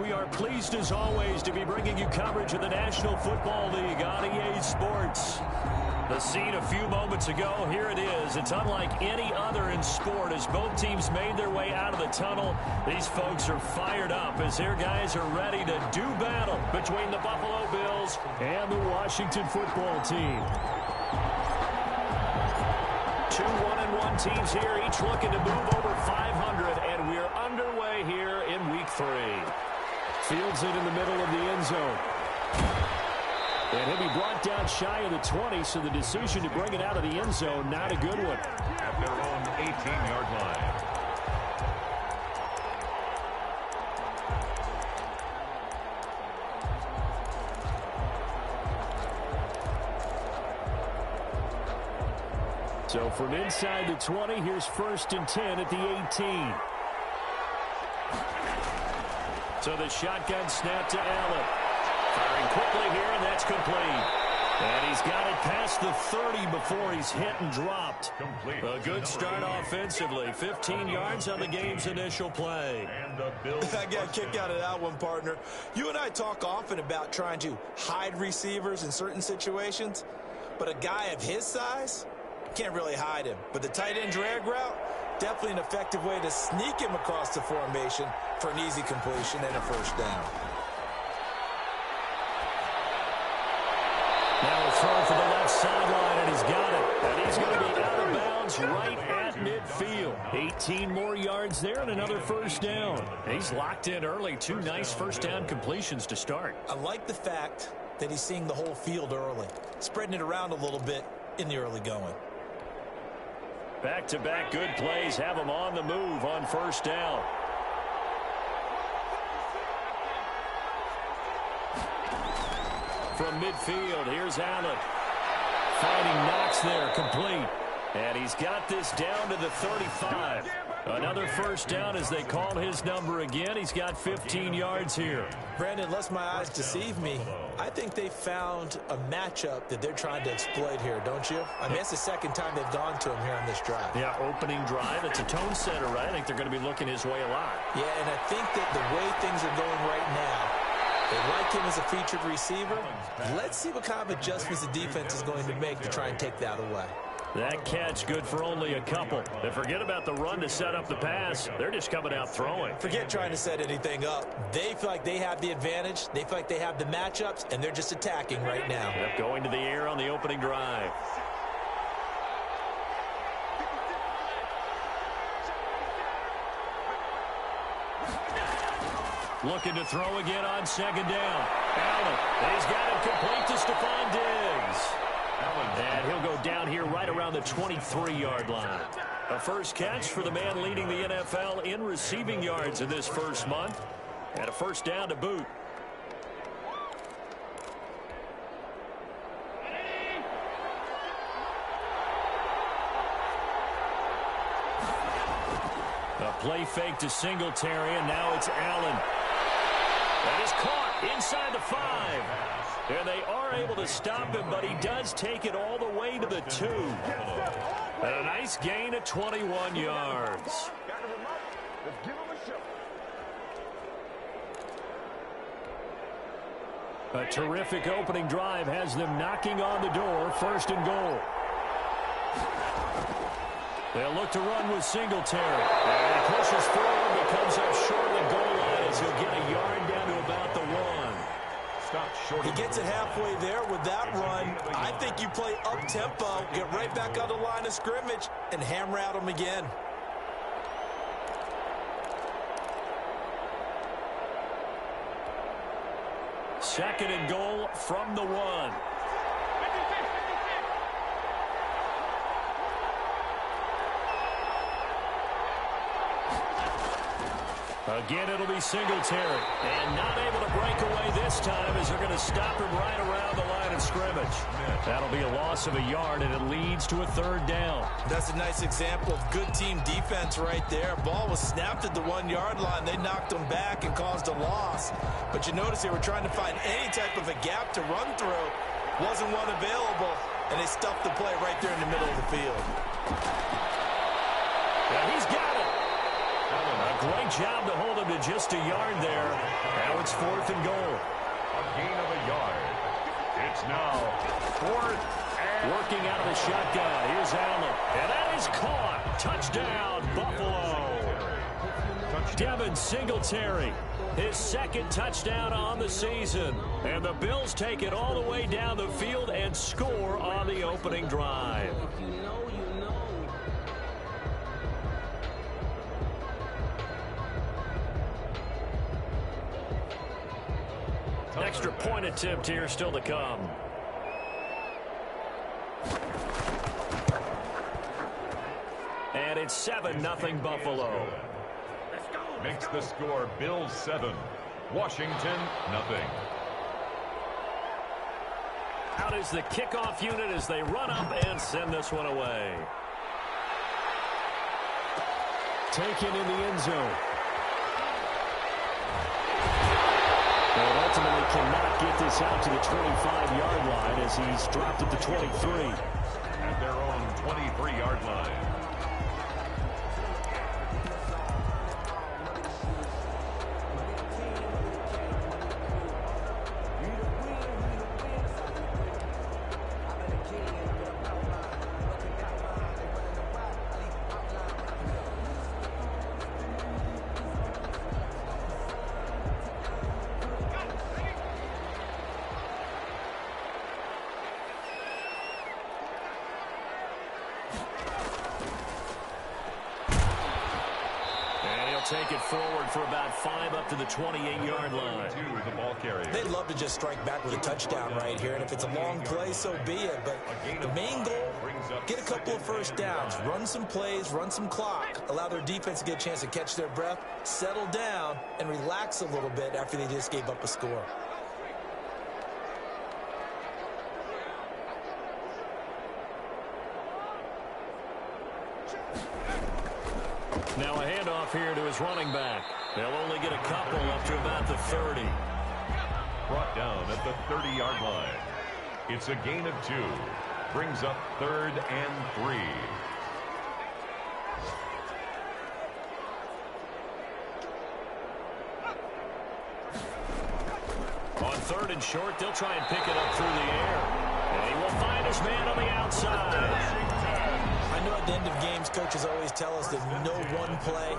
we are pleased as always to be bringing you coverage of the National Football League on EA Sports. The scene a few moments ago, here it is. It's unlike any other in sport as both teams made their way out of the tunnel. These folks are fired up as their guys are ready to do battle between the Buffalo Bills and the Washington Football Team. Two 1-1 teams here, each looking to move over 500, and we're underway here in Week 3. Fields it in the middle of the end zone. And he'll be brought down shy of the 20, so the decision to bring it out of the end zone, not a good one. At their own 18-yard line. So from inside the 20, here's 1st and 10 at the 18. So the shotgun snap to Allen. Firing quickly here, and that's complete. And he's got it past the 30 before he's hit and dropped. Complete. A good start offensively. 15 yards on the game's initial play. And the Bills. I got a kick out of that one, partner. You and I talk often about trying to hide receivers in certain situations, but a guy of his size can't really hide him. But the tight end drag route, definitely an effective way to sneak him across the formation for an easy completion and a first down. Now a throw for the left sideline, and he's got it. And he's going to be out of bounds right at midfield. 18 more yards there and another first down. He's locked in early. 2 nice first down completions to start. I like the fact that he's seeing the whole field early, spreading it around a little bit in the early going. Back-to-back good plays have him on the move on first down. From midfield, here's Allen. Finding Knox there, complete. And he's got this down to the 35. Another first down as they call his number again. He's got 15 yards here. Brandon, unless my eyes deceive me, I think they found a matchup that they're trying to exploit here, don't you? I mean, it's the second time they've gone to him here on this drive. Yeah, opening drive. It's a tone setter, right? I think they're going to be looking his way a lot. Yeah, and I think that the way things are going right now, they like him as a featured receiver. Let's see what kind of adjustments the defense is going to make to try and take that away. That catch good for only a couple. And forget about the run to set up the pass. They're just coming out throwing. Forget trying to set anything up. They feel like they have the advantage. They feel like they have the matchups, and they're just attacking right now. Yep, going to the air on the opening drive. Looking to throw again on second down. Allen, he's got it complete to Stephon Diggs. And he'll go down here right around the 23-yard line. A first catch for the man leading the NFL in receiving yards in this first month. And a first down to boot. A play fake to Singletary, and now it's Allen. That is caught inside the 5. And they are able to stop him, but he does take it all the way to the 2. And a nice gain of 21 yards. A terrific opening drive has them knocking on the door, 1st and goal. They'll look to run with Singletary. And he pushes forward, but comes up short of the goal line as he'll get a yard down to about the 1. He gets it halfway there with that run. I think you play up-tempo, get right back on the line of scrimmage, and hammer at him again. Second and goal from the 1. Again, it'll be Singletary. And not able to break away this time as they're going to stop him right around the line of scrimmage. That'll be a loss of a yard, and it leads to a 3rd down. That's a nice example of good team defense right there. Ball was snapped at the 1-yard line. They knocked him back and caused a loss. But you notice they were trying to find any type of a gap to run through. Wasn't one available, and they stuffed the play right there in the middle of the field. And he's got it. A Great job to hold him to just a yard there. Now it's 4th and goal. A gain of a yard. It's now 4th and... Working out of the shotgun. Here's Allen. And that is caught. Touchdown, Buffalo. Devin Singletary. His 2nd touchdown on the season. And the Bills take it all the way down the field and score on the opening drive. Extra point attempt here still to come. And it's 7-0 Buffalo. Makes the score Bills 7, Washington nothing. Out is the kickoff unit as they run up and send this one away. Taken in the end zone. And ultimately cannot get this out to the 25-yard line as he's dropped at the 23. At their own 23-yard line. Take it forward for about 5 up to the 28-yard line. The ball carrier. They'd love to just strike back with a touchdown right here, and if it's a long play, so be it. But the main goal, get a couple of first downs, run some plays, run some clock, allow their defense to get a chance to catch their breath, settle down, and relax a little bit after they just gave up a score. Now a handoff here to his running back. They'll only get a couple up to about the 30. Brought down at the 30-yard line. It's a gain of 2. Brings up 3rd and 3. On 3rd and short, they'll try and pick it up through the air. And he will find his man on the outside. I know at the end of games, coaches always tell us that no one play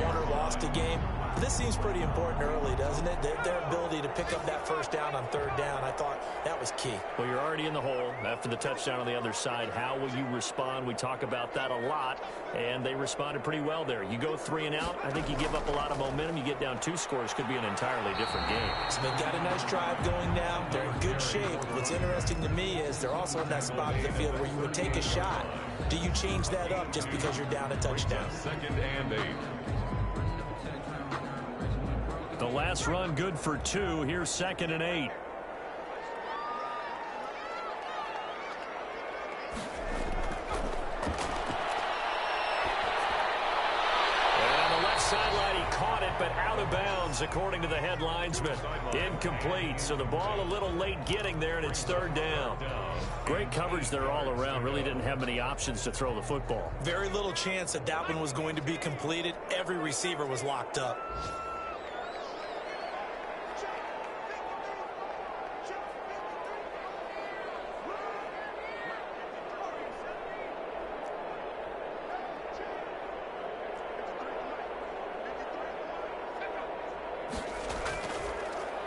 won or lost a game. This seems pretty important early, doesn't it? Their ability to pick up that first down on 3rd down, I thought that was key. Well, you're already in the hole after the touchdown on the other side. How will you respond? We talk about that a lot, and they responded pretty well there. You go 3 and out, I think you give up a lot of momentum. You get down 2 scores, could be an entirely different game. So they've got a nice drive going now. They're in good shape. What's interesting to me is they're also in that spot of the field where you would take a shot. Do you change that up just because you're down a touchdown? 2nd and 8. The last run good for 2. Here's 2nd and 8. Sideline, he caught it, but out of bounds, according to the head linesman. Incomplete, so the ball a little late getting there, and it's 3rd down. Great coverage there all around. Really didn't have many options to throw the football. Very little chance that that one was going to be completed. Every receiver was locked up.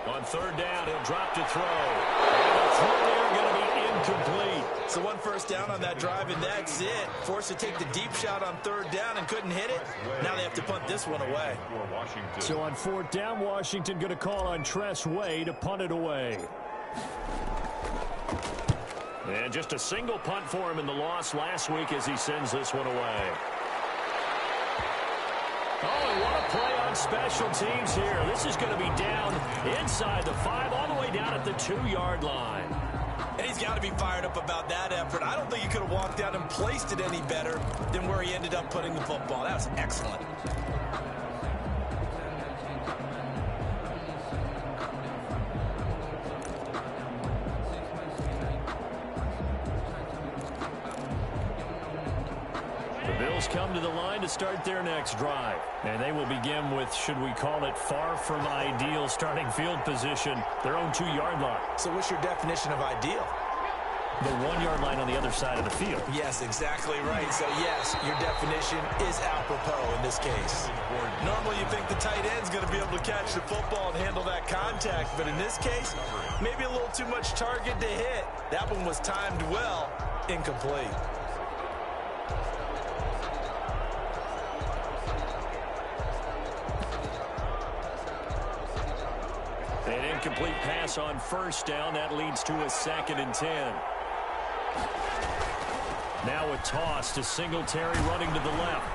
On 3rd down, he'll drop to throw. And the throw there going to be incomplete. So 1 first down on that drive, and that's it. Forced to take the deep shot on 3rd down and couldn't hit it. Now they have to punt this one away. So on 4th down, Washington going to call on Tress Way to punt it away. And just a single punt for him in the loss last week as he sends this one away. Oh, and what a play on special teams here. This is going to be down inside the 5, all the way down at the 2-yard line. And he's got to be fired up about that effort. I don't think he could have walked down and placed it any better than where he ended up putting the football. That was excellent. The Bills come to the line to start their next drive. And they will begin with, should we call it, far from ideal starting field position, their own 2-yard line. So what's your definition of ideal? The 1-yard line on the other side of the field. Yes, exactly right. So, yes, your definition is apropos in this case. Normally, you think the tight end's going to be able to catch the football and handle that contact. But in this case, maybe a little too much target to hit. That one was timed well, incomplete. An incomplete pass on first down. That leads to a 2nd and 10. Now a toss to Singletary running to the left.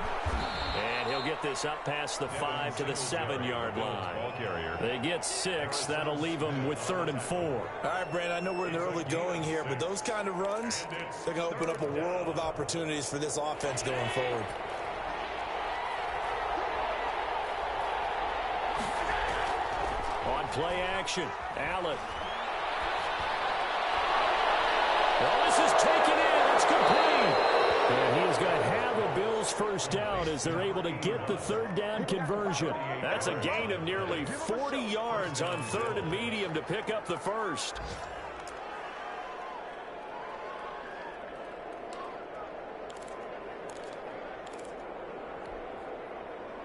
And he'll get this up past the 5 to the 7-yard line. They get 6. That'll leave them with 3rd and 4. All right, Brandon, I know we're in the early going here, but those kind of runs, they're going to open up a world of opportunities for this offense going forward. On play action, Allen. Well, this is taken in. It's complete. And he's got half a Bills first down as they're able to get the 3rd down conversion. That's a gain of nearly 40 yards on 3rd and medium to pick up the first.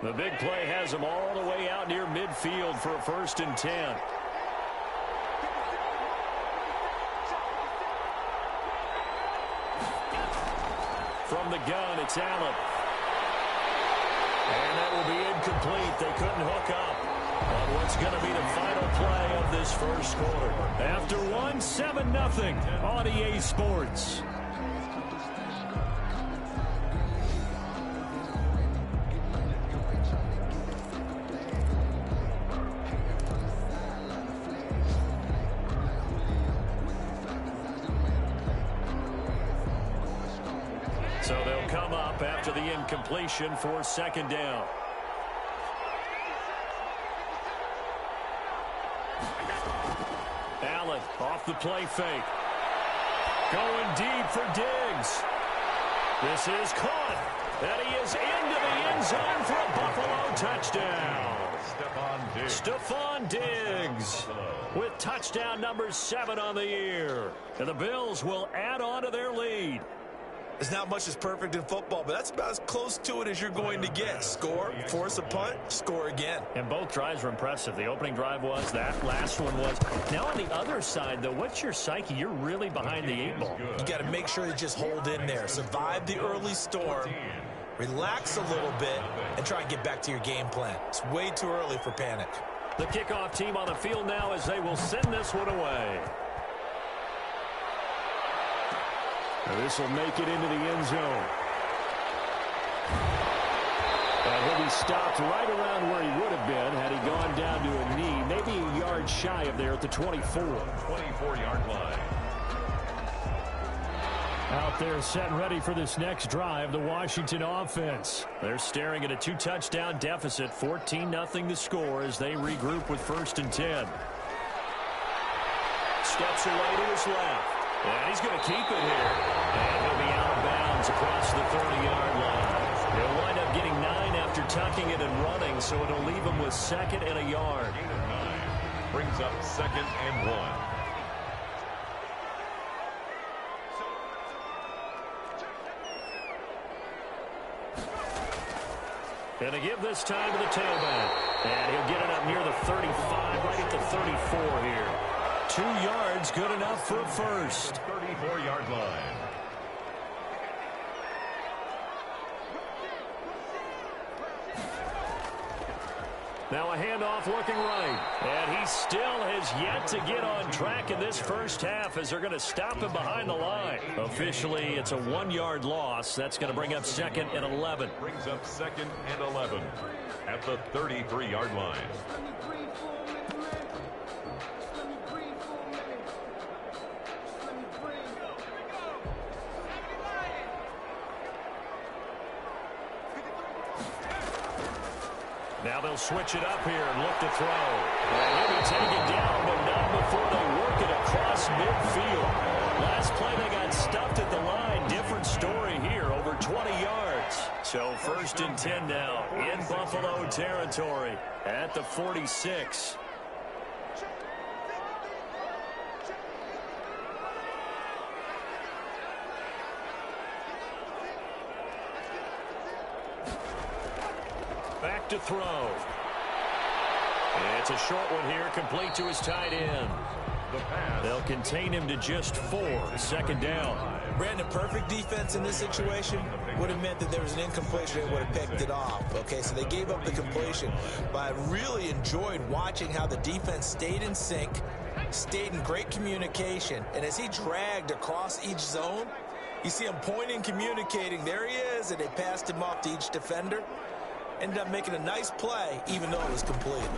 The big play has them all the way out near midfield for a 1st and 10. From the gun, it's Allen. And that will be incomplete. They couldn't hook up on what's going to be the final play of this first quarter. After 7-0 on EA Sports. So they'll come up after the incompletion for 2nd down. Allen off the play fake. Going deep for Diggs. This is caught. And he is into the end zone for a Buffalo touchdown. Stephon Diggs with touchdown number 7 on the year. And the Bills will add on to their lead. There's not much that's perfect in football, but that's about as close to it as you're going to get. Score, force a punt, score again. And both drives were impressive. The opening drive was, that last one was. Now on the other side, though, what's your psyche? You're really behind the 8 ball. You got to make sure you just hold in there. Survive the early storm, relax a little bit, and try and get back to your game plan. It's way too early for panic. The kickoff team on the field now as they will send this one away. This will make it into the end zone. And he'll be stopped right around where he would have been had he gone down to a knee, maybe a yard shy of there at the 24. 24-yard line. Out there set and ready for this next drive, the Washington offense. They're staring at a 2-touchdown deficit, 14-0 to score as they regroup with 1st and 10. Steps away to his left. And he's going to keep it here. And he'll be out of bounds across the 30-yard line. They'll wind up getting 9 after tucking it and running, so it'll leave them with 2nd and a yard. Gain of 9 brings up 2nd and 1. And to give this time to the tailback. And he'll get it up near the 35, right at the 34 here. 2 yards, good enough for a first. 34-yard line. Now a handoff looking right. And he still has yet to get on track in this first half as they're going to stop him behind the line. Officially, it's a 1-yard loss. That's going to bring up 2nd and 11. Brings up 2nd and 11 at the 33-yard line. Now they'll switch it up here and look to throw. And he'll be taken down, but not before they work it across midfield. Last play they got stuffed at the line. Different story here, over 20 yards. So 1st and 10 now in Buffalo territory at the 46. Back to throw. It's a short one here, complete to his tight end. They'll contain him to just 4. 2nd down. Brandon, perfect defense in this situation would have meant that there was an incompletion and would have picked it off. Okay, so they gave up the completion. But I really enjoyed watching how the defense stayed in sync, stayed in great communication, and as he dragged across each zone, you see him pointing, communicating. There he is, and they passed him off to each defender. Ended up making a nice play, even though it was complete.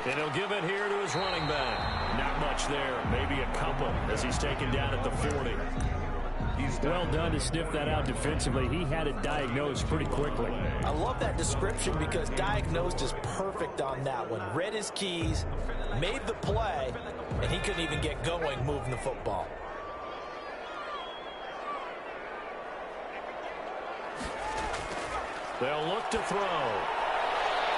And he'll give it here to his running back. Not much there, maybe a couple as he's taken down at the 40. He's well done to sniff that out defensively. He had it diagnosed pretty quickly. I love that description because diagnosed is perfect on that one. Read his keys, made the play, and he couldn't even get going moving the football. They'll look to throw.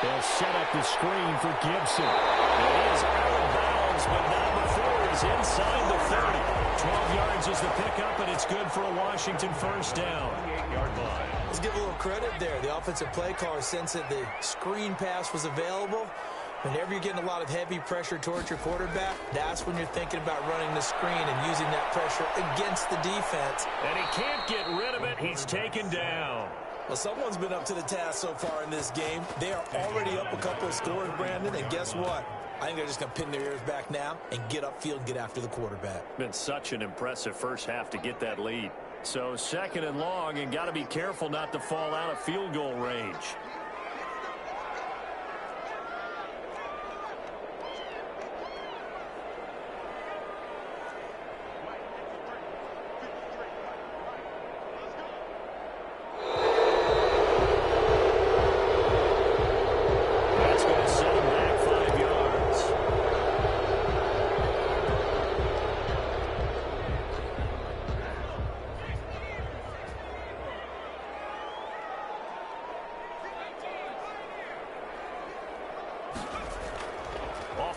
They'll set up the screen for Gibson. It is out of bounds, but not before he's inside the 30. 12 yards is the pickup, and it's good for a Washington 1st down. 8-yard line. Let's give a little credit there. The offensive play caller sensed that the screen pass was available. Whenever you're getting a lot of heavy pressure towards your quarterback, that's when you're thinking about running the screen and using that pressure against the defense. And he can't get rid of it. He's taken down. Well, someone's been up to the task so far in this game. They are already up a couple of scores, Brandon, and guess what? I think they're just going to pin their ears back now and get upfield and get after the quarterback. Been such an impressive first half to get that lead. So 2nd and long, and got to be careful not to fall out of field goal range.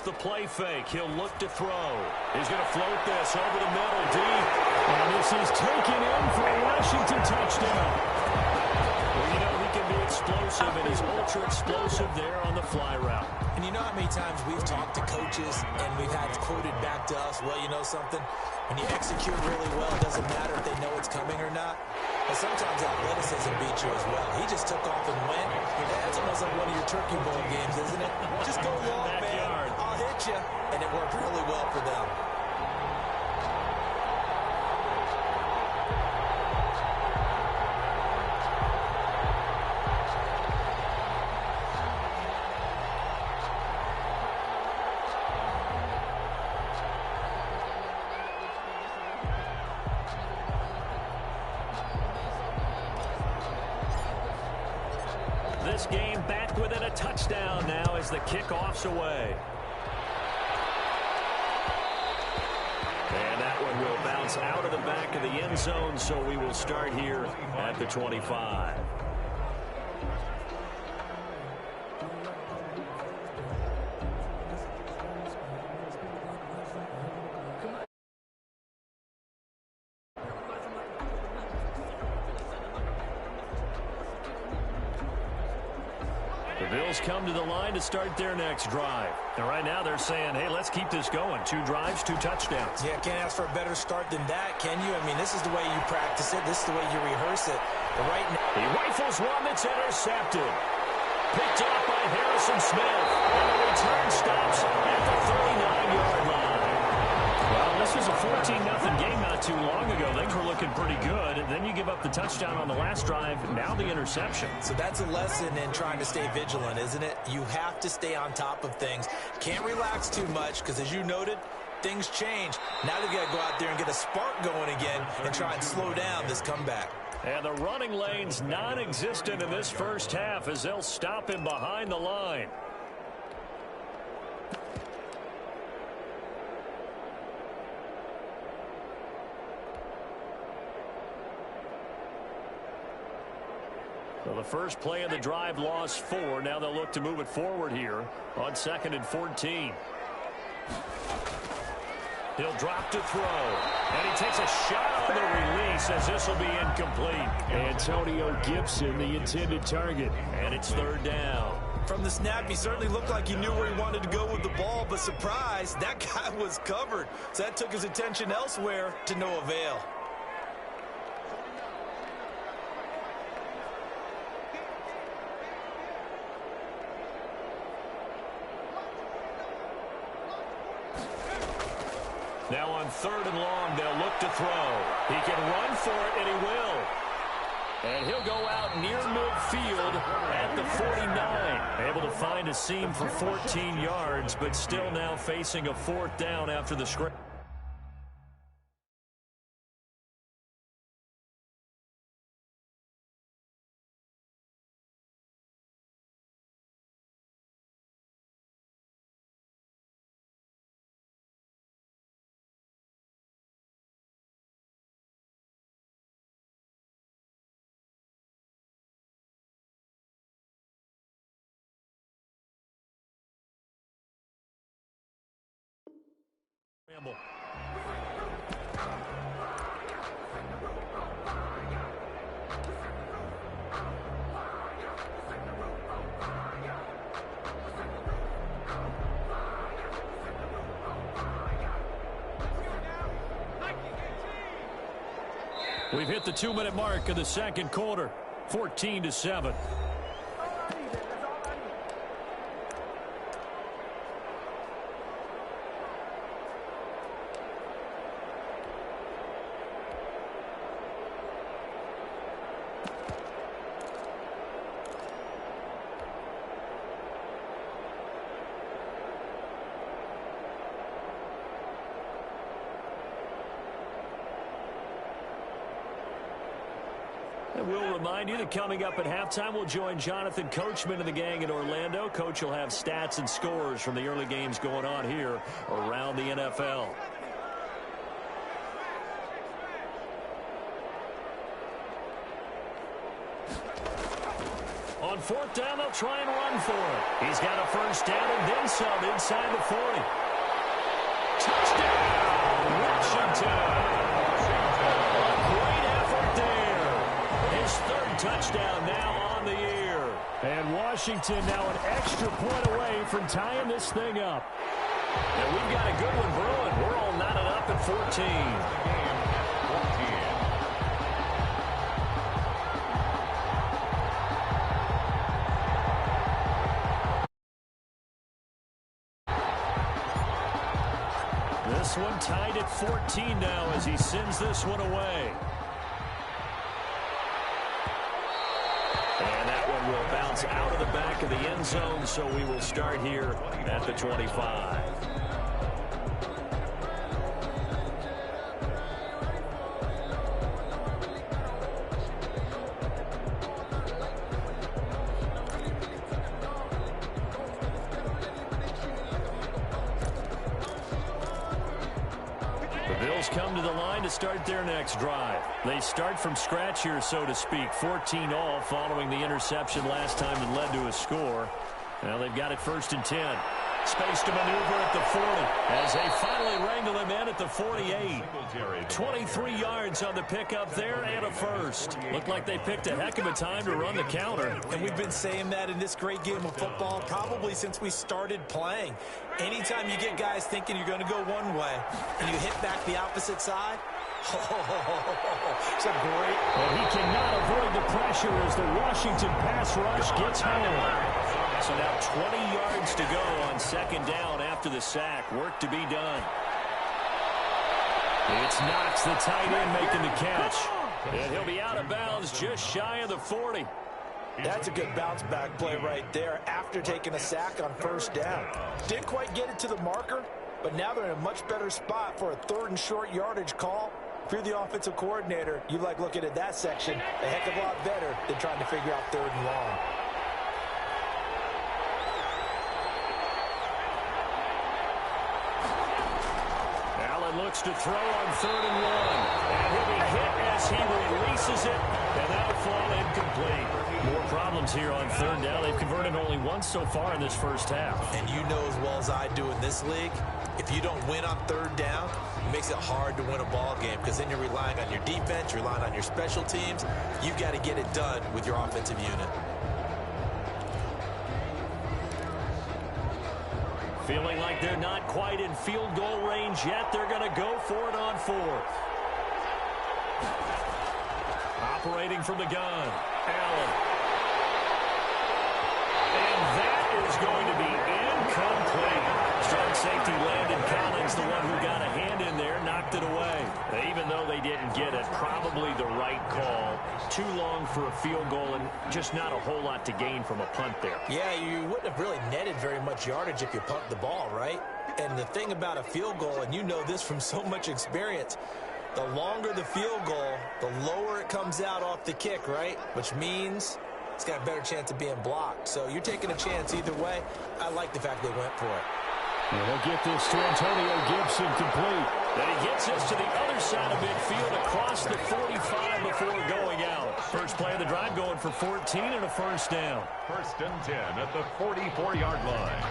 The play fake. He'll look to throw. He's going to float this over the middle, deep. And this is taken in for a Washington touchdown. Well, you know, he can be explosive, and he's ultra-explosive there on the fly route. And you know how many times we've talked to coaches and we've had quoted back to us, well, you know something? When you execute really well, it doesn't matter if they know it's coming or not. But sometimes athleticism beats you as well. He just took off and went. That's almost like one of your Turkey Bowl games, isn't it? Just go long, man. I'll hit you. And it worked really well for them. This game back within a touchdown now as the kickoff's away. And that one will bounce out of the back of the end zone, so we will start here at the 25. Bills come to the line to start their next drive. And right now they're saying, hey, let's keep this going. 2 drives, 2 touchdowns. Yeah, can't ask for a better start than that, can you? I mean, this is the way you practice it. This is the way you rehearse it. But right now, he rifles one that's intercepted. Picked off by Harrison Smith. And the return stops at the 39-yard line. Well, this was a 14-0 game not too long ago. Things were looking pretty good. And then you give up the touchdown on the last drive. Now the interception. So that's a lesson in trying to stay vigilant, isn't it? You have to stay on top of things. Can't relax too much because, as you noted, things change. Now they've got to go out there and get a spark going again and try and slow down this comeback. And the running lane's non-existent in this first half as they'll stop him behind the line. Well, the first play of the drive lost 4. Now they'll look to move it forward here on 2nd and 14. He'll drop to throw. And he takes a shot on the release as this will be incomplete. Antonio Gibson, the intended target. And it's 3rd down. From the snap, he certainly looked like he knew where he wanted to go with the ball, but surprise, that guy was covered. So that took his attention elsewhere to no avail. Now on 3rd and long, they'll look to throw. He can run for it, and he will. And he'll go out near midfield at the 49. Able to find a seam for 14 yards, but still now facing a 4th down after the scrimmage. We've hit the 2-minute mark of the 2nd quarter, 14-7. And we'll remind you that coming up at halftime, we'll join Jonathan Coachman and the gang in Orlando. Coach will have stats and scores from the early games going on here around the NFL. On 4th down, they'll try and run for it. He's got a 1st down and then some inside the 40. Touchdown, Washington. His 3rd touchdown now on the year. And Washington now an extra point away from tying this thing up. And we've got a good one brewing. We're all knotted up at 14. This one tied at 14 now as he sends this one away. And that one will bounce out of the back of the end zone, so we will start here at the 25. The Bills come to the line to start their next drive. They start from scratch here, so to speak. 14 all following the interception last time that led to a score. Now they've got it 1st and 10. Space to maneuver at the 40 as they finally wrangle him in at the 48. 23 yards on the pickup there and a 1st. Looked like they picked a heck of a time to run the counter. And we've been saying that in this great game of football probably since we started playing. Anytime you get guys thinking you're going to go one way and you hit back the opposite side, it's a great... And he cannot avoid the pressure as the Washington pass rush gets home. So now 20 yards to go on 2nd down after the sack. Work to be done. It's Knox, the tight end, making the catch. And he'll be out of bounds just shy of the 40. That's a good bounce-back play right there after taking a sack on 1st down. Didn't quite get it to the marker, but now they're in a much better spot for a 3rd and short yardage call. If you're the offensive coordinator, you like looking at that section a heck of a lot better than trying to figure out 3rd and long. Looks to throw on 3rd and 1. And he'll be hit as he releases it. And that'll fall incomplete. More problems here on third down. They've converted only once so far in this first half. And you know as well as I do in this league, if you don't win on third down, it makes it hard to win a ball game because then you're relying on your defense, you're relying on your special teams. You've got to get it done with your offensive unit. Feeling like they're not quite in field goal range yet. They're going to go for it on fourth. Operating from the gun, Allen. And that is going to be incomplete. Strong safety Landon Collins, the one who got a hand in there, knocked it away. Even though they didn't get it, probably the right call. Too long for a field goal and just not a whole lot to gain from a punt there. Yeah, you wouldn't have really netted very much yardage if you pumped the ball, right? And the thing about a field goal, and you know this from so much experience, the longer the field goal, the lower it comes out off the kick, right? Which means it's got a better chance of being blocked. So you're taking a chance either way. I like the fact they went for it. And he'll get this to Antonio Gibson complete. Then he gets this to the other side of midfield across the 45 before going out. First play of the drive going for 14 and a first down. First and 10 at the 44-yard line.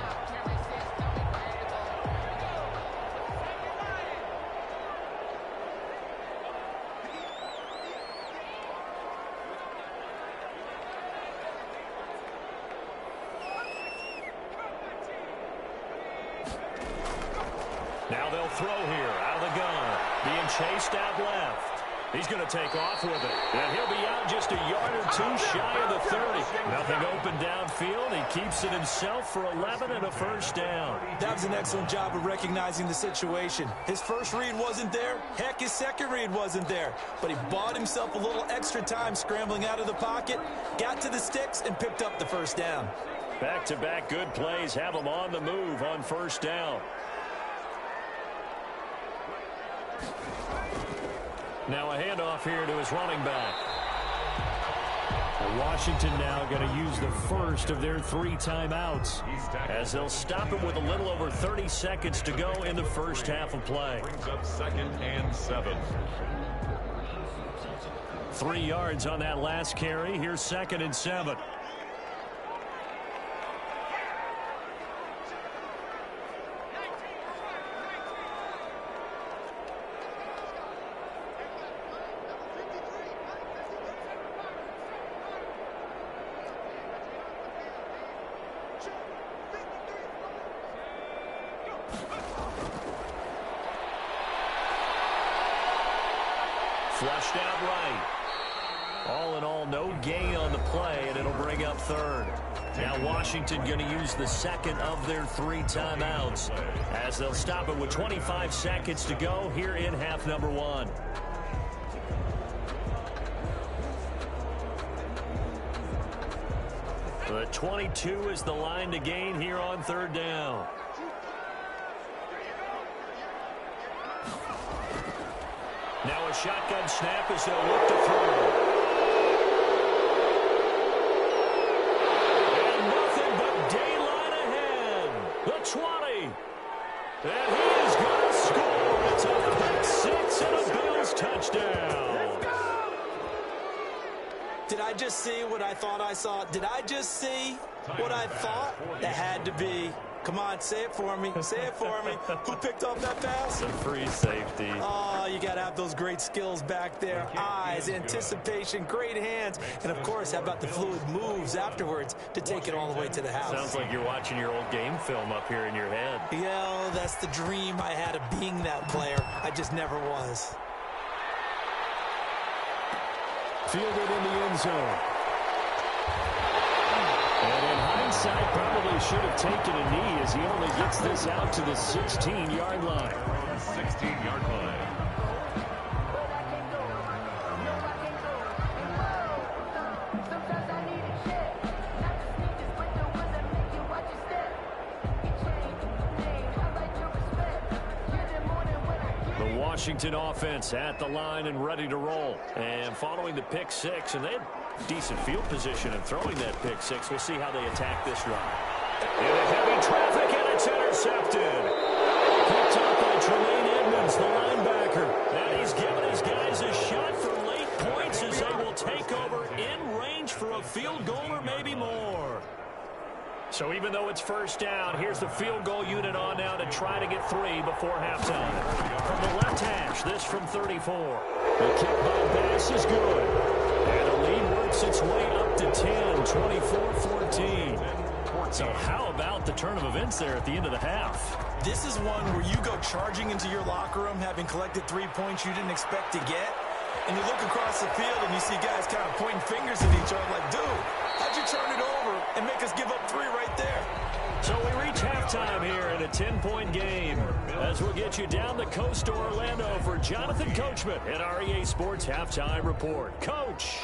Now they'll throw here out of the gun. Being chased out left. He's going to take off with it. And he'll be out just a yard or two shy of the 30. Nothing open downfield. He keeps it himself for 11 and a first down. That was an excellent job of recognizing the situation. His first read wasn't there. Heck, his second read wasn't there. But he bought himself a little extra time scrambling out of the pocket, got to the sticks, and picked up the first down. Back-to-back good plays have him on the move on first down. Now a handoff here to his running back. Washington now going to use the first of their 3 timeouts, as they'll stop him with a little over 30 seconds to go in the first half of play. Brings up 2nd and 7. 3 yards on that last carry. Here's 2nd and 7. Flushed out right. All in all, no gain on the play, and it'll bring up 3rd. Now Washington going to use the second of their 3 timeouts, as they'll stop it with 25 seconds to go here in half number 1. The 22 is the line to gain here on 3rd down. Now a shotgun snap as they'll look to throw. And nothing but daylight ahead. The 20. And he is going to score. It's a pick 6 and a Bills touchdown. Did I just see what I thought I saw? Did I just see what I thought? That had to be. Come on, say it for me. Say it for me. Who picked off that pass? The free safety. Oh, you got to have those great skills back there. Eyes, anticipation, great hands. And, of course, how about the fluid moves afterwards to take it all the way to the house? Sounds like you're watching your old game film up here in your head. Yeah, that's the dream I had of being that player. I just never was. Fielded in the end zone. And in hindsight, probably should have taken a knee as he only gets this out to the 16-yard line. 16-yard line. Washington offense at the line and ready to roll. And following the pick 6, and they had decent field position in throwing that pick 6. We'll see how they attack this drive. Into heavy traffic, and it's intercepted. Picked up by Tremaine Edmonds, the linebacker. And he's giving his guys a shot for late points as they will take over in range for a field goal or maybe more. So even though it's first down, here's the field goal unit on now to try to get 3 before halftime. From the left hash, this from 34. The kick by Bass is good. And the lead works its way up to 10, 24-14. So how about the turn of events there at the end of the half? This is one where you go charging into your locker room having collected 3 points you didn't expect to get. And you look across the field and you see guys kind of pointing fingers at each other like, dude, how'd you turn it over and make us give up 3 right there? So we reach halftime here in a 10-point game as we'll get you down the coast to Orlando for Jonathan Coachman at our EA Sports Halftime Report. Coach.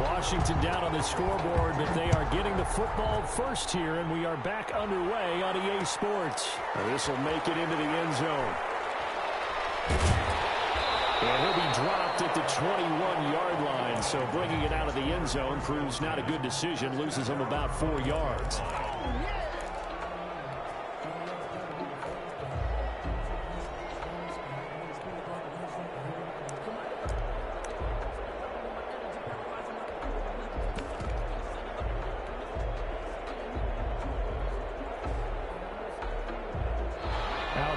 Washington down on the scoreboard, but they are getting the football first here, and we are back underway on EA Sports. This will make it into the end zone. And he'll be dropped at the 21-yard line, so bringing it out of the end zone proves not a good decision, loses him about 4 yards.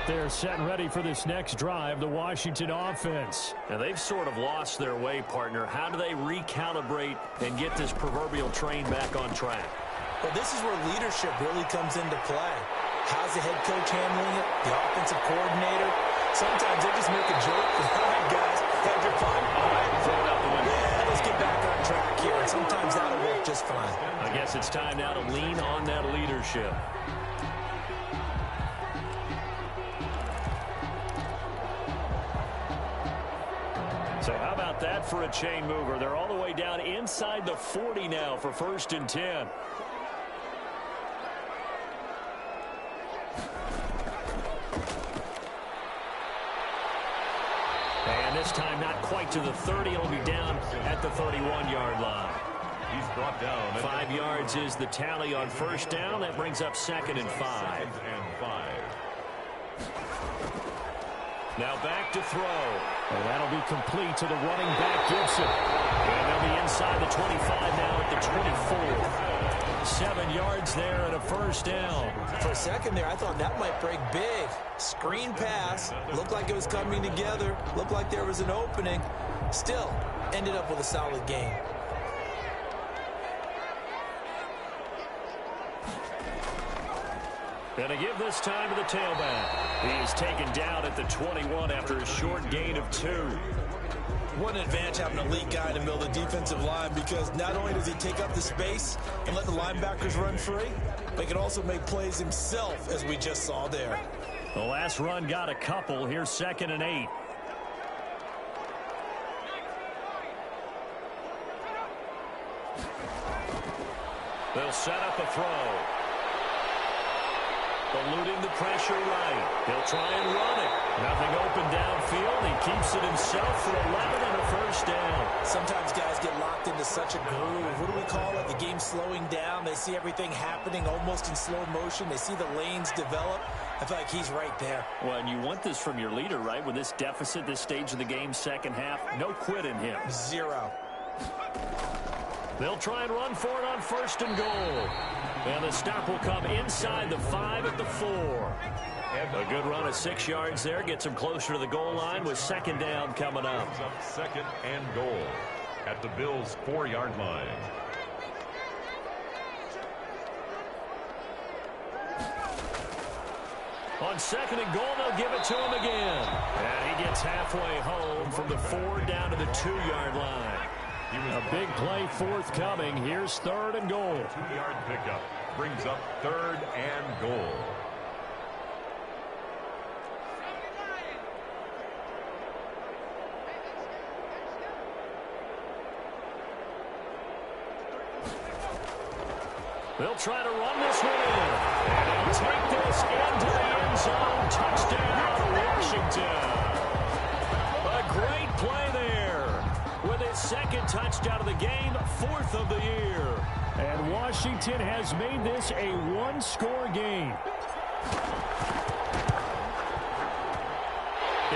They're set and ready for this next drive, the Washington offense. And they've sort of lost their way, partner. How do they recalibrate and get this proverbial train back on track? Well, this is where leadership really comes into play. How's the head coach handling it? The offensive coordinator? Sometimes they just make a joke. All right, guys, had your fun? All right, throw it out the window. Yeah, let's get back on track here. And sometimes that'll work just fine. I guess it's time now to lean on that leadership. So how about that for a chain mover? They're all the way down inside the 40 now for 1st and 10. And this time not quite to the 30. It'll be down at the 31-yard line. He's brought down. 5 yards is the tally on 1st down. That brings up 2nd and 5. Now back to throw. And that'll be complete to the running back, Gibson. And they'll be inside the 25 now at the 24. 7 yards there and a 1st down. For a second there, I thought that might break big. Screen pass. Looked like it was coming together. Looked like there was an opening. Still, ended up with a solid game. And to give this time to the tailback. He is taken down at the 21 after a short gain of 2. What an advantage having an elite guy in the middle of the defensive line, because not only does he take up the space and let the linebackers run free, but he can also make plays himself, as we just saw there. The last run got a couple. Here's 2nd and 8. They'll set up a throw. Eluding the pressure right. They'll try and run it. Nothing open downfield. He keeps it himself for 11 and a 1st down. Sometimes guys get locked into such a groove. What do we call it? The game's slowing down. They see everything happening almost in slow motion. They see the lanes develop. I feel like he's right there. Well, and you want this from your leader, right? With this deficit, this stage of the game, 2nd half, no quit in him. 0. They'll try and run for it on 1st and goal. And the stop will come inside the 5 at the 4. A good run of 6 yards there. Gets him closer to the goal line with 2nd down coming up. 2nd and goal at the Bills' 4-yard line. On 2nd and goal, they'll give it to him again. And he gets halfway home from the 4 down to the 2-yard line. A big play forthcoming. Here's 3rd and goal. 2-yard pickup brings up 3rd and goal. They'll try to run this one in. And he'll take this into the end zone. Touchdown, Washington. A great play there. With his 2nd touchdown of the game, 4th of the year. And Washington has made this a 1-score game.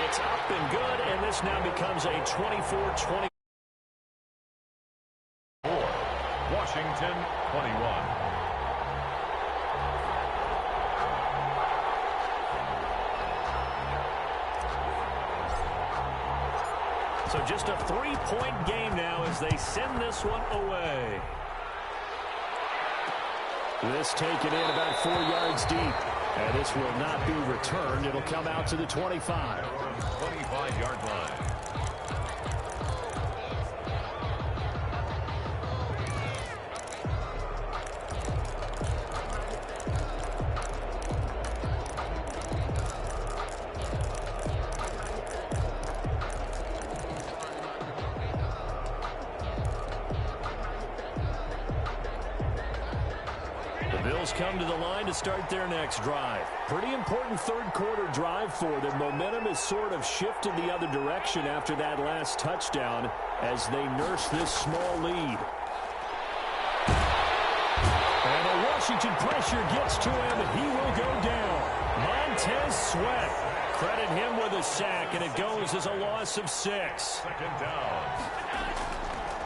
It's up and good, and this now becomes a 24-20. Washington, 21. So just a 3-point game now as they send this one away. This taken in about 4 yards deep. And this will not be returned. It'll come out to the 25. 25-yard line. Come to the line to start their next drive. Pretty important third-quarter drive for them. Momentum has sort of shifted the other direction after that last touchdown as they nurse this small lead. And the Washington pressure gets to him, and he will go down. Montez Sweat. Credit him with a sack, and it goes as a loss of 6. Second down.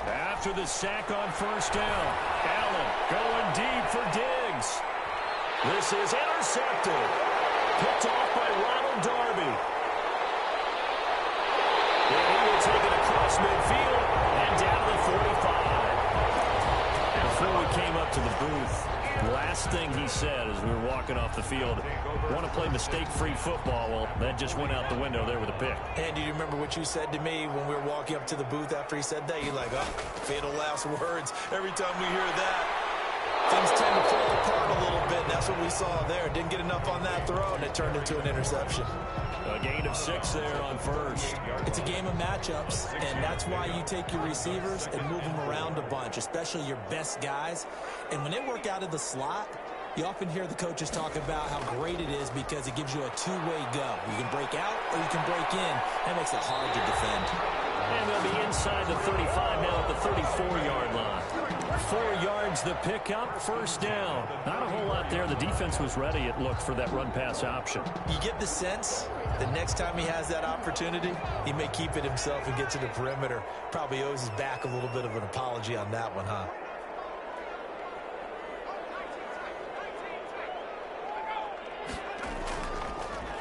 After the sack on first down, Allen going deep for Diggs. This is intercepted. Picked off by Ronald Darby. And he will take it across midfield and down to the 45. Before we came up to the booth, the last thing he said as we were walking off the field, want to play mistake-free football. Well, that just went out the window there with a pick. And do you remember what you said to me when we were walking up to the booth after he said that? You're like, oh, fatal last words. Every time we hear that, things tend to fall apart a little bit. And that's what we saw there. Didn't get enough on that throw, and it turned into an interception. A gain of 6 there on first. It's a game of matchups, and that's why you take your receivers and move them around a bunch, especially your best guys. And when they work out of the slot, you often hear the coaches talk about how great it is because it gives you a two-way go. You can break out or you can break in. That makes it hard to defend. And they'll be inside the 35 now at the 34-yard line. 4 yards the pickup, first down. Not a whole lot there. The defense was ready, it looked, for that run-pass option. You get the sense the next time he has that opportunity, he may keep it himself and get to the perimeter. Probably owes his back a little bit of an apology on that one, huh?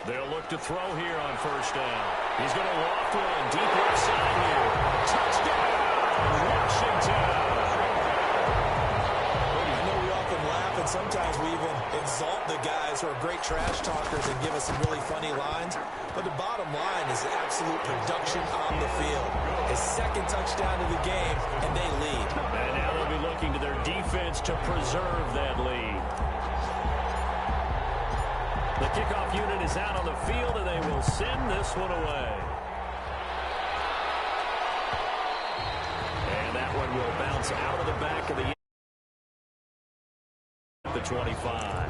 They'll look to throw here on first down. He's going to loft one deep left side here. Touchdown, Washington. I know we often laugh, and sometimes we even exalt the guys who are great trash talkers and give us some really funny lines. But the bottom line is absolute production on the field. His second touchdown of the game, and they lead. And now they'll be looking to their defense to preserve that lead. The kickoff unit is out on the field, and they will send this one away. And that one will bounce out of the back of the 25.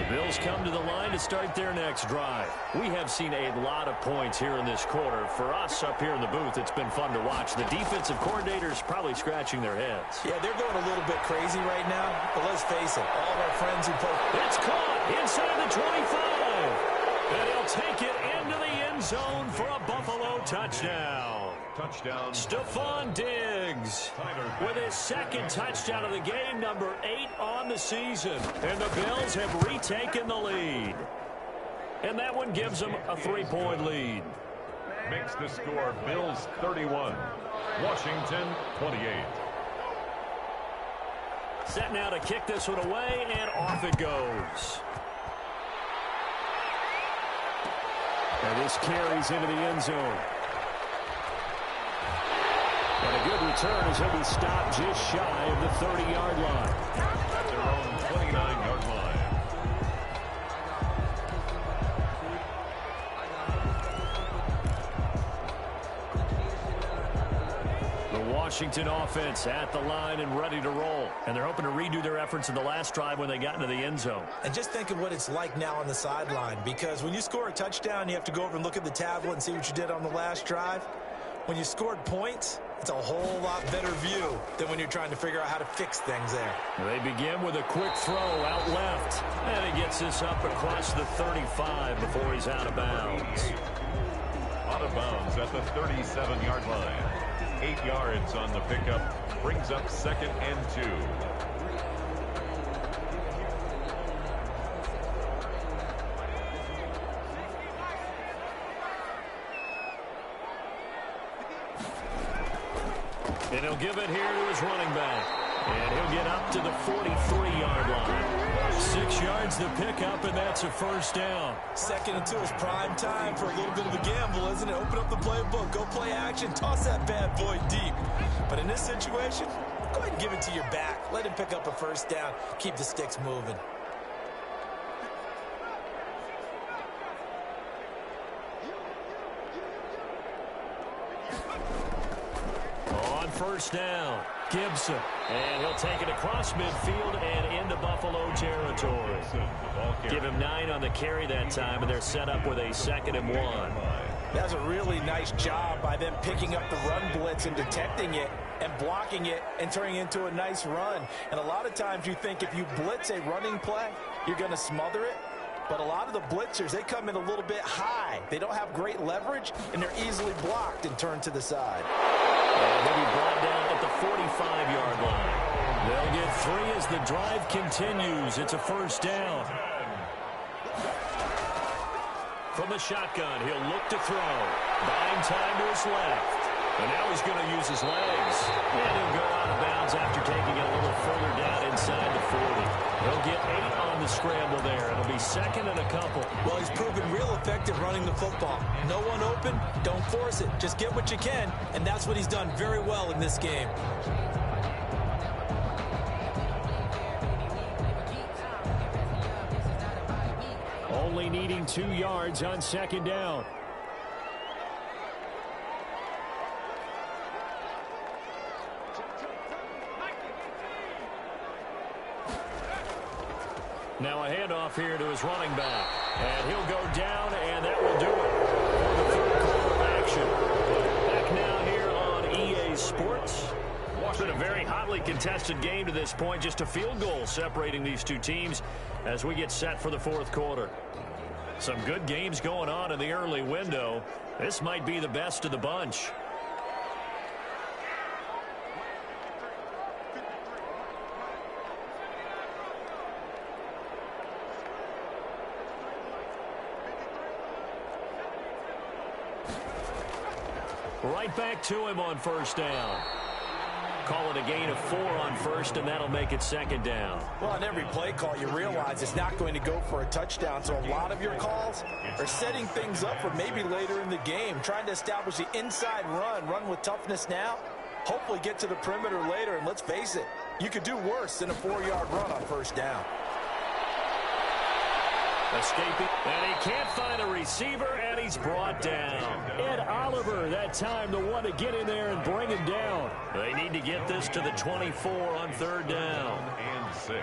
Bills come to the line to start their next drive. We have seen a lot of points here in this quarter. For us up here in the booth, it's been fun to watch. The defensive coordinators probably scratching their heads. Yeah, they're going a little bit crazy right now. But let's face it, all of our friends who play... It's caught inside the 25. And he'll take it into the end zone for a Buffalo touchdown. Touchdown. Stephon Diggs with his second touchdown of the game, number 8 on the season. And the Bills have retaken the lead. And that one gives them a 3-point lead. Makes the score Bills 31, Washington 28. Set now to kick this one away, and off it goes. And this carries into the end zone. And a good return as he'll be stopped just shy of the 30-yard line. At their own 29-yard line. The Washington offense at the line and ready to roll. And they're hoping to redo their efforts in the last drive when they got into the end zone. And just think of what it's like now on the sideline, because when you score a touchdown, you have to go over and look at the tablet and see what you did on the last drive. When you scored points, it's a whole lot better view than when you're trying to figure out how to fix things there. They begin with a quick throw out left. And he gets this up across the 35 before he's out of bounds. Out of bounds at the 37-yard line. 8 yards on the pickup. Brings up 2nd and 2. And he'll give it here to his running back. And he'll get up to the 43-yard line. 6 yards to pick up, and that's a first down. 2nd and 2 is prime time for a little bit of a gamble, isn't it? Open up the playbook, go play action, toss that bad boy deep. But in this situation, go ahead and give it to your back. Let him pick up a first down. Keep the sticks moving. On first down, Gibson. And he'll take it across midfield and into Buffalo territory. Give him 9 on the carry that time, and they're set up with a 2nd and 1. That's a really nice job by them picking up the run blitz and detecting it and blocking it and turning it into a nice run. And a lot of times you think if you blitz a running play, you're going to smother it. But a lot of the blitzers, they come in a little bit high. They don't have great leverage, and they're easily blocked and turned to the side. And he'll be brought down at the 45-yard line. They'll get 3 as the drive continues. It's a first down. From the shotgun, he'll look to throw. Buying time to his left. And now he's going to use his legs. And he'll go out of bounds after taking it a little further down inside the 40. He'll get 8 on the scramble there. It'll be 2nd and a couple. Well, he's proven real effective running the football. No one open, don't force it. Just get what you can, and that's what he's done very well in this game. Only needing 2 yards on 2nd down. Now a handoff here to his running back. And he'll go down, and that will do it for the 3rd quarter of action. Back now here on EA Sports. It's been a very hotly contested game to this point. Just a field goal separating these two teams as we get set for the 4th quarter. Some good games going on in the early window. This might be the best of the bunch. Right back to him on first down. Call it a gain of 4 on first, and that'll make it 2nd down. Well, on every play call, you realize it's not going to go for a touchdown, so a lot of your calls are setting things up for maybe later in the game, trying to establish the inside run with toughness now, hopefully get to the perimeter later, and let's face it, you could do worse than a 4-yard run on first down. Escaping, and he can't find a receiver, and he's brought down. Ed Oliver, that time, the one to get in there and bring him down. They need to get this to the 24 on 3rd down. And 6.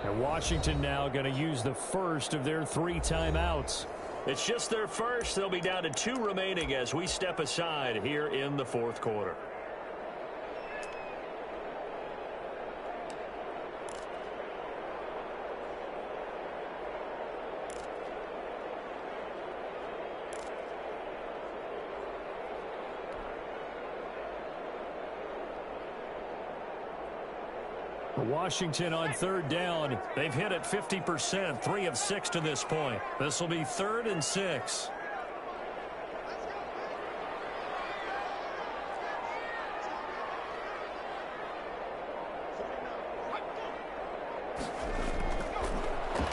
And Washington now going to use the first of their 3 timeouts. It's just their first. They'll be down to 2 remaining as we step aside here in the 4th quarter. Washington on 3rd down. They've hit it 50%, 3 of 6 to this point. This will be 3rd and 6.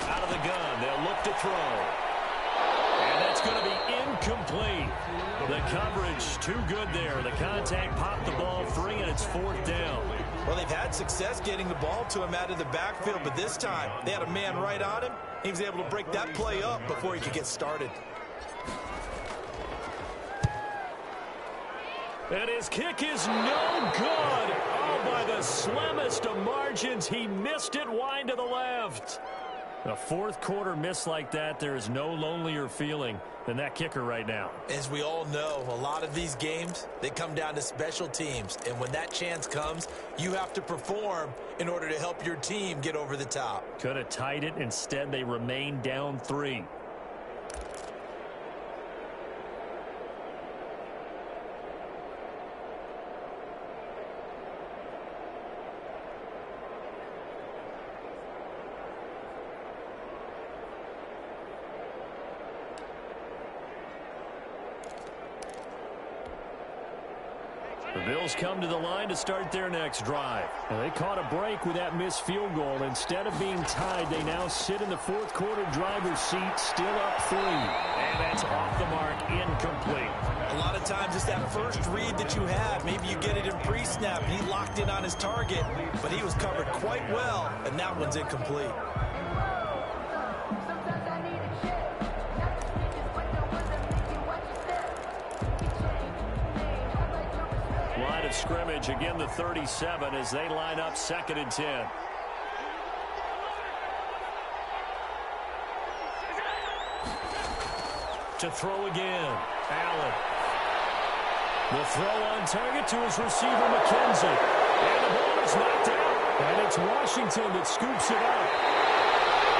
Out of the gun, they'll look to throw. And that's going to be incomplete. The coverage too good there. The contact popped the ball free, and it's 4th down. Well, they've had success getting the ball to him out of the backfield, but this time they had a man right on him. He was able to break that play up before he could get started. And his kick is no good. Oh, by the slimmest of margins. He missed it wide to the left. A fourth quarter miss like that, there is no lonelier feeling than that kicker right now. As we all know, a lot of these games, they come down to special teams. And when that chance comes, you have to perform in order to help your team get over the top. Could have tied it. Instead, they remain down 3. The Bills come to the line to start their next drive. Well, they caught a break with that missed field goal. Instead of being tied, they now sit in the fourth quarter driver's seat, still up 3. And that's off the mark, incomplete. A lot of times it's that first read that you have. Maybe you get it in pre-snap, and he locked in on his target, but he was covered quite well, and that one's incomplete. Line of scrimmage, again the 37 as they line up 2nd and 10. To throw again, Allen. The throw on target to his receiver, McKenzie. And the ball is knocked out. And it's Washington that scoops it up.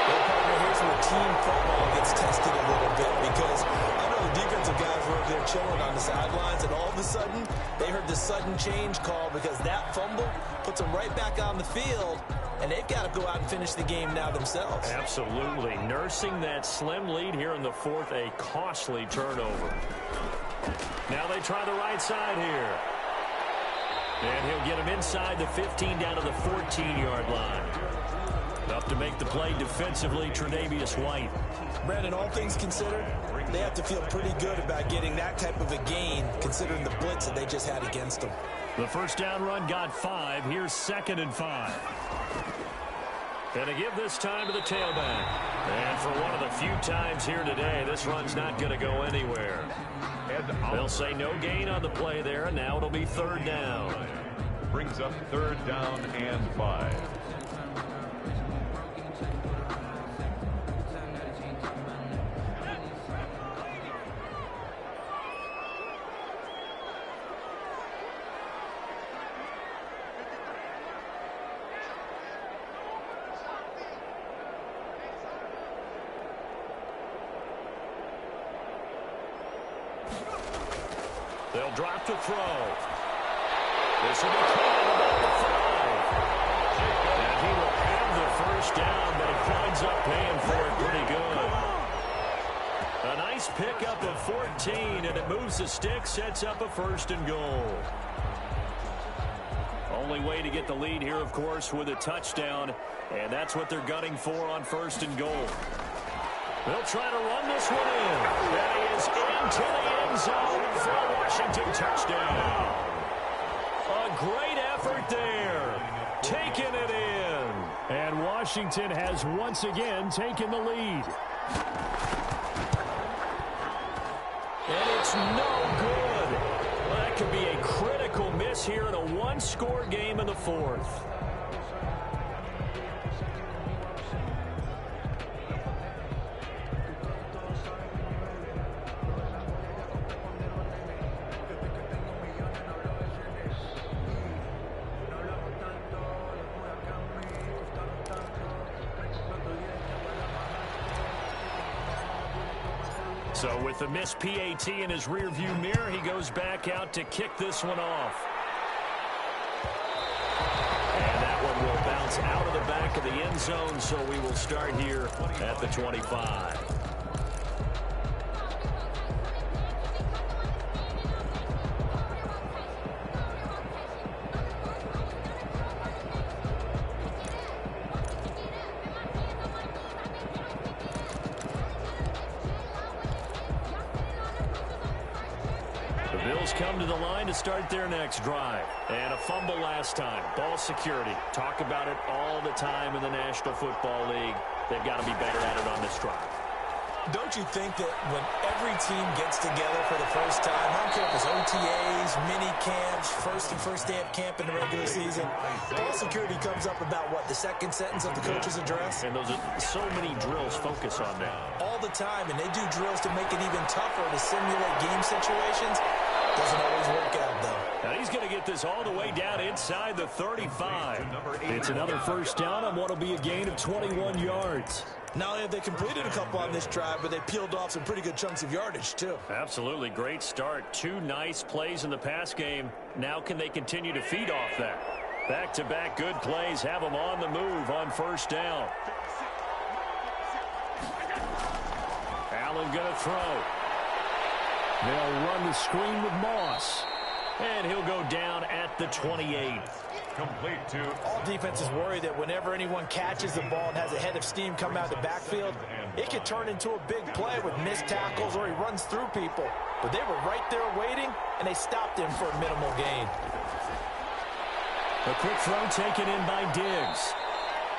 Well, partner, here's where team football gets tested a little bit, because I know the defensive guys were over there chilling on the sidelines, and all of a sudden, they heard the sudden change call because that fumble puts them right back on the field, and they've got to go out and finish the game now themselves. Absolutely. Nursing that slim lead here in the 4th, a costly turnover. Now they try the right side here. And he'll get him inside the 15 down to the 14-yard line. Up to make the play defensively, Tre'Davious White. Brandon, all things considered, they have to feel pretty good about getting that type of a gain, considering the blitz that they just had against them. The first down run got 5. Here's 2nd and 5. And to give this time to the tailback. And for one of the few times here today, this run's not going to go anywhere. They'll say no gain on the play there, and now it'll be 3rd down. Brings up 3rd down and 5. They'll drop the throw. This will be caught about the 5. And he will have the first down, but he winds up paying for it pretty good. A nice pickup of 14, and it moves the stick, sets up a 1st and goal. Only way to get the lead here, of course, with a touchdown, and that's what they're gunning for on 1st and goal. They'll try to run this one in. That is into the end zone for a Washington touchdown. A great effort there. Taking it in. And Washington has once again taken the lead. And it's no good. Well, that could be a critical miss here in a one-score game in the 4th. So with the missed PAT in his rearview mirror, he goes back out to kick this one off. And that one will bounce out of the back of the end zone, so we will start here at the 25. Come to the line to start their next drive. And a fumble last time. Ball security. Talk about it all the time in the National Football League. They've got to be better at it on this drive. Don't you think that when every team gets together for the first time, I don't care if it's OTAs, mini camps, first day of camp in the regular season, ball security comes up about what, the second sentence of the coach's address? And those are so many drills focus on that. All the time, and they do drills to make it even tougher to simulate game situations. Doesn't always work out, though. Now he's going to get this all the way down inside the 35. It's another first down on what will be a gain of 21 yards. Not only have they completed a couple on this drive, but they peeled off some pretty good chunks of yardage, too. Absolutely. Great start. 2 nice plays in the pass game. Now can they continue to feed off that? Back-to-back good plays have them on the move on first down. Allen going to throw. They'll run the screen with Moss. And he'll go down at the 28. Complete to all defenses worry that whenever anyone catches the ball and has a head of steam come out of the backfield, it can turn into a big play with missed tackles or he runs through people. But they were right there waiting, and they stopped him for a minimal gain. A quick throw taken in by Diggs.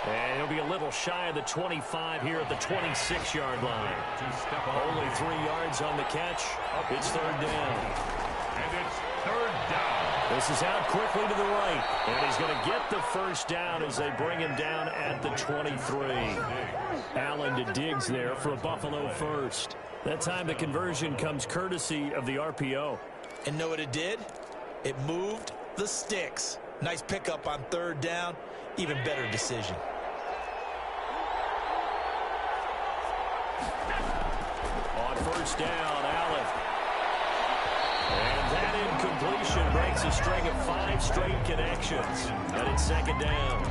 And he'll be a little shy of the 25 here at the 26-yard line. Only 3 yards on the catch. It's third down. And it's third down. This is out quickly to the right. And he's going to get the first down as they bring him down at the 23. Allen to Diggs there for a Buffalo first. That time the conversion comes courtesy of the RPO. And know what it did? It moved the sticks. Nice pickup on third down. Even better decision. On first down, Allen. And that incompletion breaks a string of 5 straight connections. And it's second down.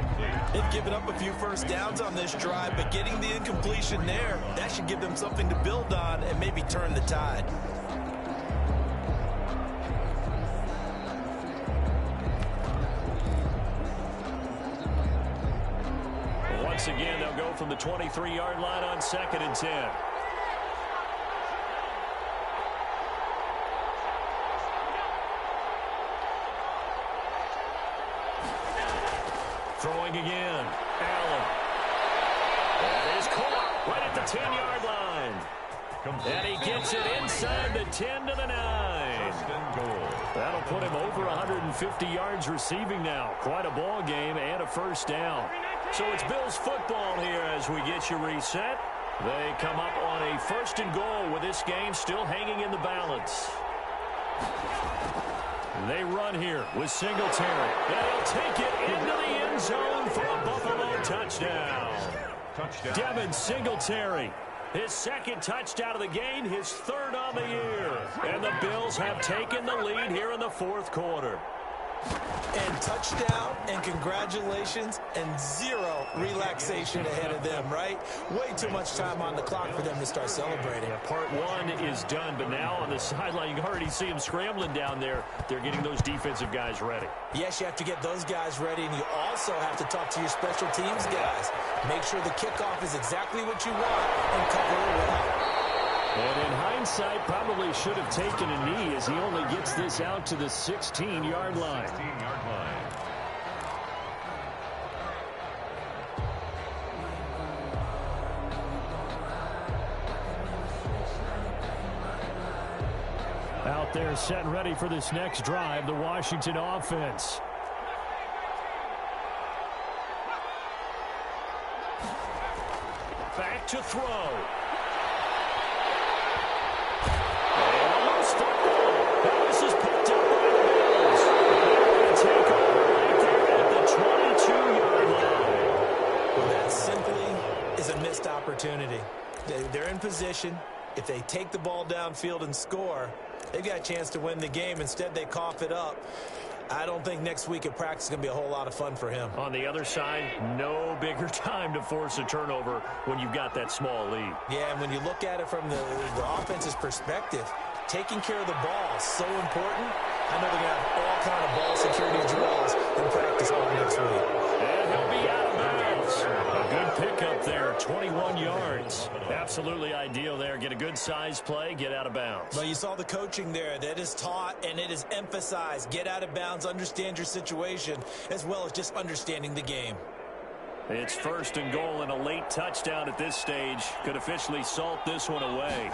They've given up a few first downs on this drive, but getting the incompletion there, that should give them something to build on and maybe turn the tide. Once again, they'll go from the 23-yard line on 2nd and 10. Throwing again. Allen. That is caught right at the 10-yard line. And he gets it inside the 10 to the 9. That'll put him over 150 yards receiving now. Quite a ball game and a first down. So it's Bills football here as we get you reset. They come up on a 1st and goal with this game still hanging in the balance. They run here with Singletary. They'll take it into the end zone for a Buffalo touchdown. Devin Singletary. His 2nd touchdown of the game, his 3rd on the year. And the Bills have taken the lead here in the 4th quarter. And touchdown, and congratulations, and 0 relaxation ahead of them, right? Way too much time on the clock for them to start celebrating. Yeah, part 1 is done, but now on the sideline, you can already see them scrambling down there. They're getting those defensive guys ready. Yes, you have to get those guys ready, and you also have to talk to your special teams guys. Make sure the kickoff is exactly what you want and cover it well. And in hindsight, probably should have taken a knee as he only gets this out to the 16-yard line. 16-yard line. Out there set and ready for this next drive, the Washington offense. Back to throw. Opportunity. They're in position. If they take the ball downfield and score, they've got a chance to win the game. Instead, they cough it up. I don't think next week at practice is going to be a whole lot of fun for him. On the other side, no bigger time to force a turnover when you've got that small lead. Yeah, and when you look at it from the offense's perspective, taking care of the ball is so important. I know they're going to have all kind of ball security drills in practice all next week. And he'll be out of bounds. A good pickup there, 21 yards. Absolutely ideal there. Get a good size play, get out of bounds. Well, you saw the coaching there. That is taught and it is emphasized. Get out of bounds, understand your situation, as well as just understanding the game. It's first and goal, and a late touchdown at this stage could officially salt this one away.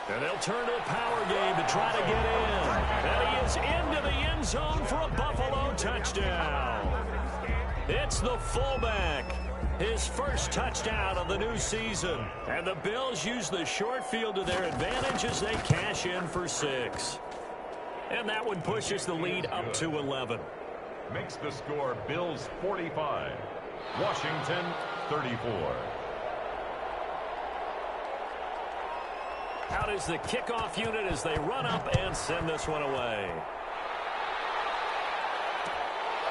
And they'll turn to the power game to try to get in. And he is into the end zone for a Buffalo touchdown. It's the fullback. His first touchdown of the new season. And the Bills use the short field to their advantage as they cash in for 6. And that one pushes the lead up to 11. Makes the score Bills 45, Washington 34. Out is the kickoff unit as they run up and send this one away.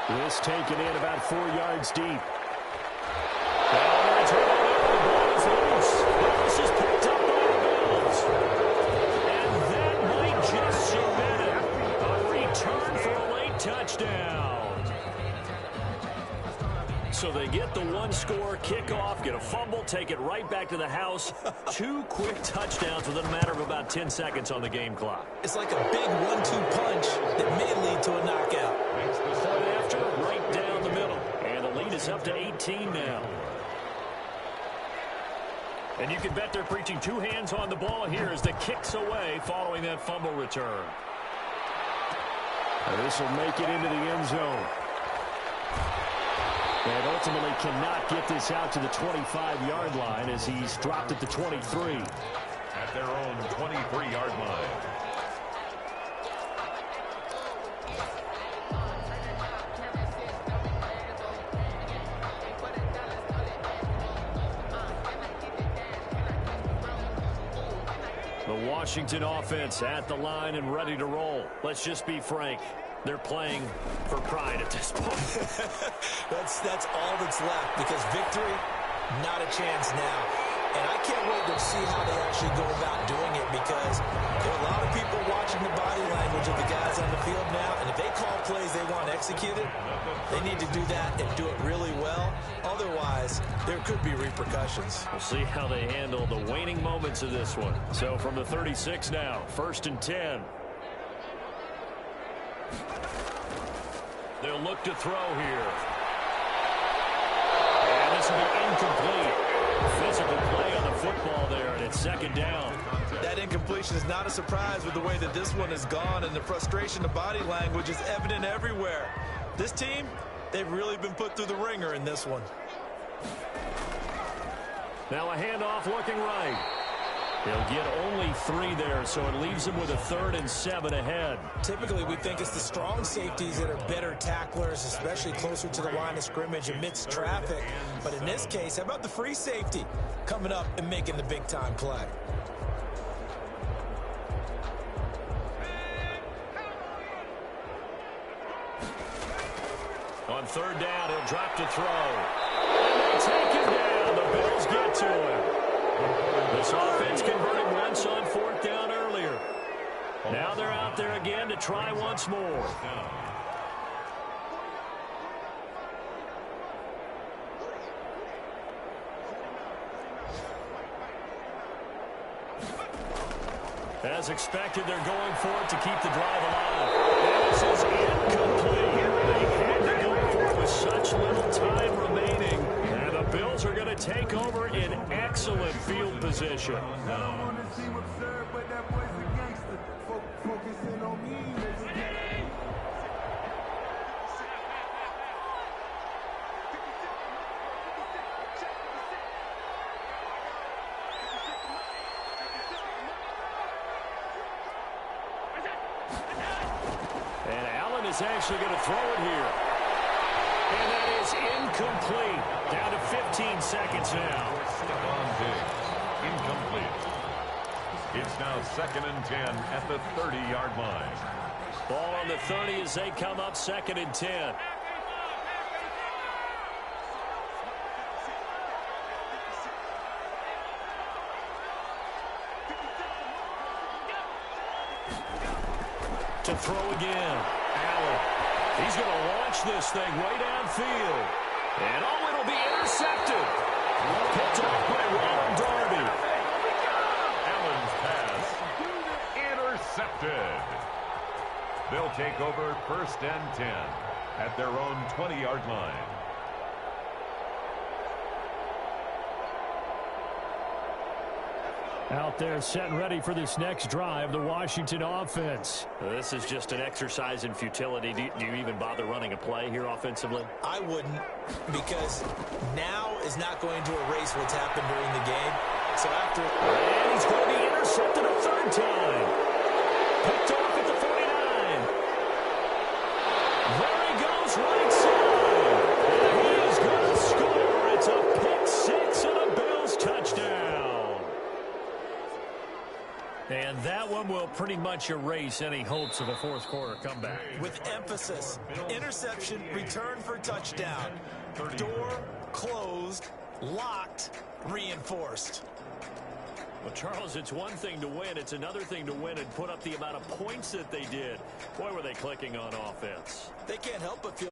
This taken in about 4 yards deep. And the ball is loose. This is picked up by the Bills. And that might just submit it. A return for a late touchdown. So they get the one-score kickoff, get a fumble, take it right back to the house. 2 quick touchdowns within a matter of about 10 seconds on the game clock. It's like a big 1-2 punch that may lead to a knockout. Makes the point after, right down the middle. And the lead is up to 18 now. And you can bet they're preaching 2 hands on the ball here as the kick's away following that fumble return. This will make it into the end zone. And ultimately cannot get this out to the 25-yard line as he's dropped at the 23. At their own 23-yard line. The Washington offense at the line and ready to roll. Let's just be frank. They're playing for pride at this point. That's all that's left, because victory, not a chance now. And I can't wait to see how they actually go about doing it, because there are a lot of people watching the body language of the guys on the field now, and if they call plays they want executed, they need to do that and do it really well. Otherwise, there could be repercussions. We'll see how they handle the waning moments of this one. So from the 36 now, 1st and 10. They'll look to throw here. And this will be incomplete. Physical play on the football there, and it's 2nd down. That incompletion is not a surprise with the way that this one has gone, and the frustration of body language is evident everywhere. This team, they've really been put through the ringer in this one. Now a handoff looking right. He'll get only 3 there, so it leaves him with a 3rd and 7 ahead. Typically, we think it's the strong safeties that are better tacklers, especially closer to the line of scrimmage amidst traffic. But in this case, how about the free safety coming up and making the big-time play? On 3rd down, he'll drop to throw. And they take him down. The Bills get to him. This offense converted once on 4th down earlier. Now they're out there again to try once more. As expected, they're going for it to keep the drive alive. This is incomplete. They had to go for it with such little time remaining. And the Bills are going to take over in excellent field position. And Allen is actually going to throw it here. And that is incomplete. Down to 15 seconds now. Stephon Diggs, incomplete. It's now 2nd and 10 at the 30-yard line. Ball on the 30 as they come up 2nd and 10. To throw again. Allen. He's going to launch this thing way downfield. And oh, it'll be intercepted. Picked off by Ronald Darby. Allen's pass intercepted. They'll take over 1st and 10 at their own 20-yard line. Out there set and ready for this next drive, the Washington offense. This is just an exercise in futility. Do you even bother running a play here offensively? I wouldn't, because now is not going to erase what's happened during the game. So after... And he's going to be intercepted a third time. Picked off at the 49. There he goes, right side. And he is going to score. It's a pick six and a Bills touchdown. And that one will pretty much erase any hopes of a fourth quarter comeback. With emphasis, interception, return for touchdown. Door closed, locked, reinforced. Well, Charles, it's one thing to win. It's another thing to win and put up the amount of points that they did. Boy, were they clicking on offense. They can't help but feel